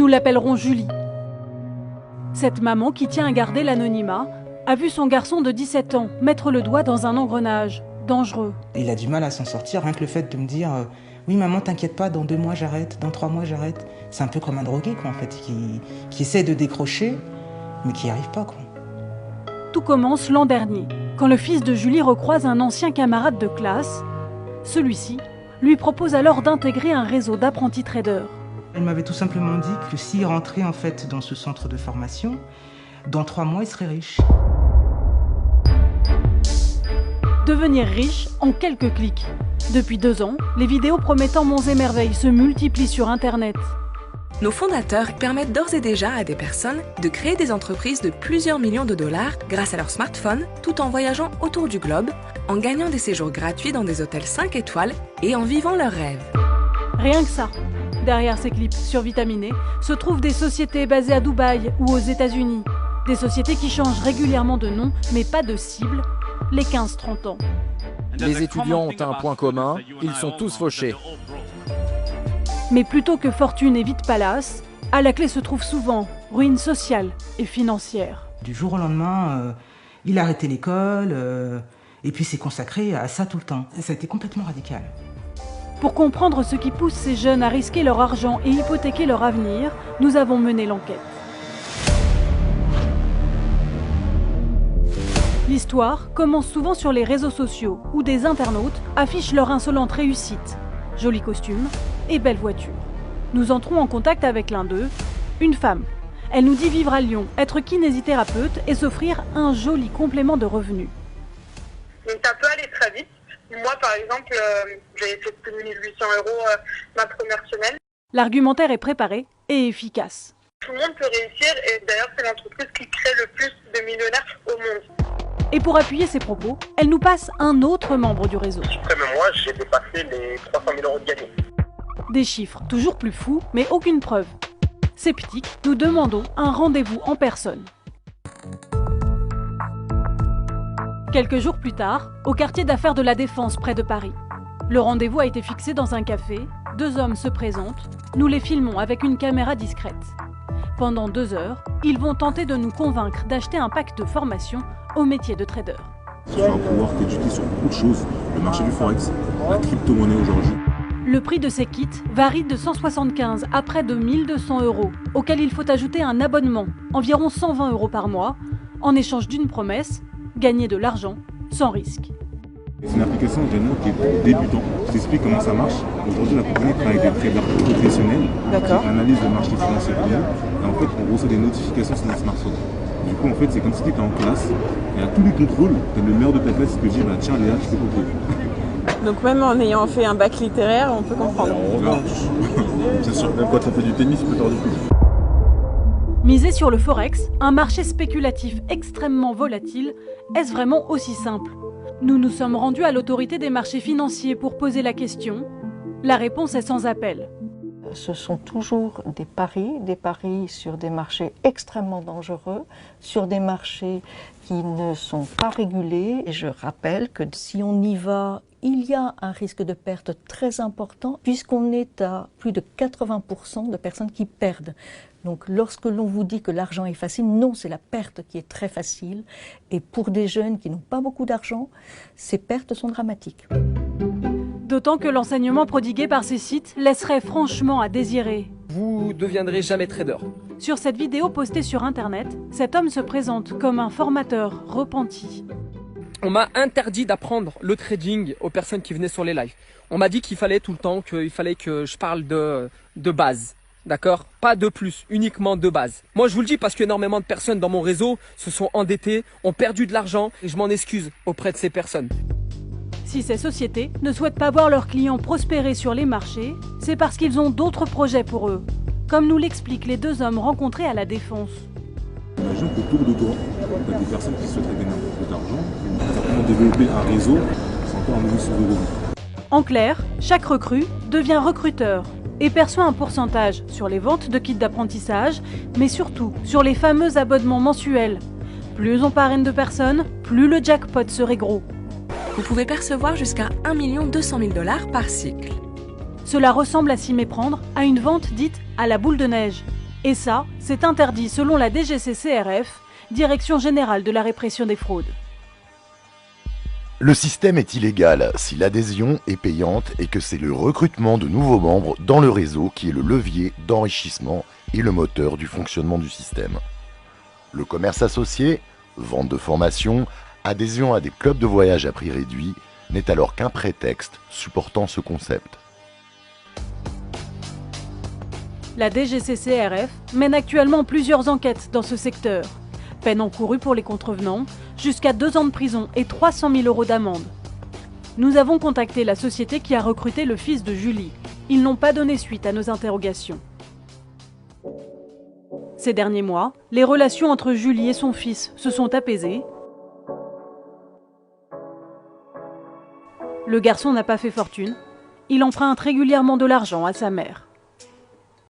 Nous l'appellerons Julie. Cette maman, qui tient à garder l'anonymat, a vu son garçon de 17 ans mettre le doigt dans un engrenage dangereux. Il a du mal à s'en sortir, rien que le fait de me dire oui maman, t'inquiète pas, dans 2 mois j'arrête, dans 3 mois j'arrête. C'est un peu comme un drogué quoi, en fait, qui essaie de décrocher, mais qui n'y arrive pas quoi. Tout commence l'an dernier, quand le fils de Julie recroise un ancien camarade de classe. Celui-ci lui propose alors d'intégrer un réseau d'apprentis traders. Elle m'avait tout simplement dit que s'il rentrait en fait dans ce centre de formation, dans 3 mois il serait riche. Devenir riche en quelques clics. Depuis 2 ans, les vidéos promettant monts et merveilles se multiplient sur Internet. Nos fondateurs permettent d'ores et déjà à des personnes de créer des entreprises de plusieurs millions de dollars grâce à leur smartphone, tout en voyageant autour du globe, en gagnant des séjours gratuits dans des hôtels 5 étoiles et en vivant leurs rêves. Rien que ça. Derrière ces clips survitaminés se trouvent des sociétés basées à Dubaï ou aux États-Unis. Des sociétés qui changent régulièrement de nom, mais pas de cible, les 15-30 ans. Les étudiants ont un point commun, ils sont tous fauchés. Mais plutôt que fortune et vie de palace, à la clé se trouve souvent ruine sociale et financière. Du jour au lendemain, il a arrêté l'école et puis s'est consacré à ça tout le temps. Ça a été complètement radical. Pour comprendre ce qui pousse ces jeunes à risquer leur argent et hypothéquer leur avenir, nous avons mené l'enquête. L'histoire commence souvent sur les réseaux sociaux où des internautes affichent leur insolente réussite. Jolis costumes et belles voitures. Nous entrons en contact avec l'un d'eux, une femme. Elle nous dit vivre à Lyon, être kinésithérapeute et s'offrir un joli complément de revenus. Donc ça peut aller très vite. Moi, par exemple, j'ai fait plus de 1 800 € ma première semaine. L'argumentaire est préparé et efficace. Tout le monde peut réussir et d'ailleurs, c'est l'entreprise qui crée le plus de millionnaires au monde. Et pour appuyer ses propos, elle nous passe un autre membre du réseau. Même moi, j'ai dépassé les 300 000 € de gagnés. Des chiffres toujours plus fous, mais aucune preuve. Sceptique, nous demandons un rendez-vous en personne. Quelques jours plus tard, au quartier d'affaires de la Défense, près de Paris. Le rendez-vous a été fixé dans un café, 2 hommes se présentent, nous les filmons avec une caméra discrète. Pendant 2 heures, ils vont tenter de nous convaincre d'acheter un pack de formation au métier de trader. Tu vas pouvoir t'éduquer sur beaucoup de choses, le marché du forex, la crypto-monnaie aujourd'hui. Le prix de ces kits varie de 175 à près de 1 200 €, auquel il faut ajouter un abonnement, environ 120 € par mois, en échange d'une promesse, gagner de l'argent sans risque. C'est une application vraiment qui est pour débutants. Je t'explique comment ça marche. Aujourd'hui, la compagnie travaille avec des traders professionnels qui analysent le marché financier pour nous. Et en fait, on reçoit des notifications sur notre smartphone. Du coup, en fait, c'est comme si tu étais en classe et à tous les contrôles, tu es le meilleur de ta classe qui te dit bah, tiens Léa, tu peux copier. Donc même en ayant fait un bac littéraire, on peut comprendre. Bien sûr, même quand tu as fait du tennis, tu peux faire du plus. Miser sur le forex, un marché spéculatif extrêmement volatile, est-ce vraiment aussi simple? Nous nous sommes rendus à l'autorité des marchés financiers pour poser la question. La réponse est sans appel. Ce sont toujours des paris sur des marchés extrêmement dangereux, sur des marchés qui ne sont pas régulés. Et je rappelle que si on y va, il y a un risque de perte très important puisqu'on est à plus de 80% de personnes qui perdent. Donc lorsque l'on vous dit que l'argent est facile, non, c'est la perte qui est très facile. Et pour des jeunes qui n'ont pas beaucoup d'argent, ces pertes sont dramatiques. D'autant que l'enseignement prodigué par ces sites laisserait franchement à désirer. Vous ne deviendrez jamais trader. Sur cette vidéo postée sur Internet, cet homme se présente comme un formateur repenti. On m'a interdit d'apprendre le trading aux personnes qui venaient sur les lives. On m'a dit qu'il fallait tout le temps que je parle de base. D'accord? Pas de plus, uniquement de base. Moi, je vous le dis parce qu'énormément de personnes dans mon réseau se sont endettées, ont perdu de l'argent et je m'en excuse auprès de ces personnes. Si ces sociétés ne souhaitent pas voir leurs clients prospérer sur les marchés, c'est parce qu'ils ont d'autres projets pour eux, comme nous l'expliquent les 2 hommes rencontrés à la Défense. Imagine qu'autour de toi, tu as des personnes qui souhaiteraient gagner un peu d'argent, simplement développer un réseau, c'est encore un nouveau source de revenus. En clair, chaque recrue devient recruteur et perçoit un pourcentage sur les ventes de kits d'apprentissage, mais surtout sur les fameux abonnements mensuels. Plus on parraine de personnes, plus le jackpot serait gros. Vous pouvez percevoir jusqu'à 1 200 000 $ par cycle. Cela ressemble à s'y méprendre à une vente dite à la boule de neige. Et ça, c'est interdit selon la DGCCRF, Direction générale de la répression des fraudes. Le système est illégal si l'adhésion est payante et que c'est le recrutement de nouveaux membres dans le réseau qui est le levier d'enrichissement et le moteur du fonctionnement du système. Le commerce associé, vente de formation, adhésion à des clubs de voyage à prix réduit n'est alors qu'un prétexte supportant ce concept. La DGCCRF mène actuellement plusieurs enquêtes dans ce secteur. Peine encourue pour les contrevenants, jusqu'à 2 ans de prison et 300 000 € d'amende. Nous avons contacté la société qui a recruté le fils de Julie. Ils n'ont pas donné suite à nos interrogations. Ces derniers mois, les relations entre Julie et son fils se sont apaisées. Le garçon n'a pas fait fortune. Il emprunte régulièrement de l'argent à sa mère.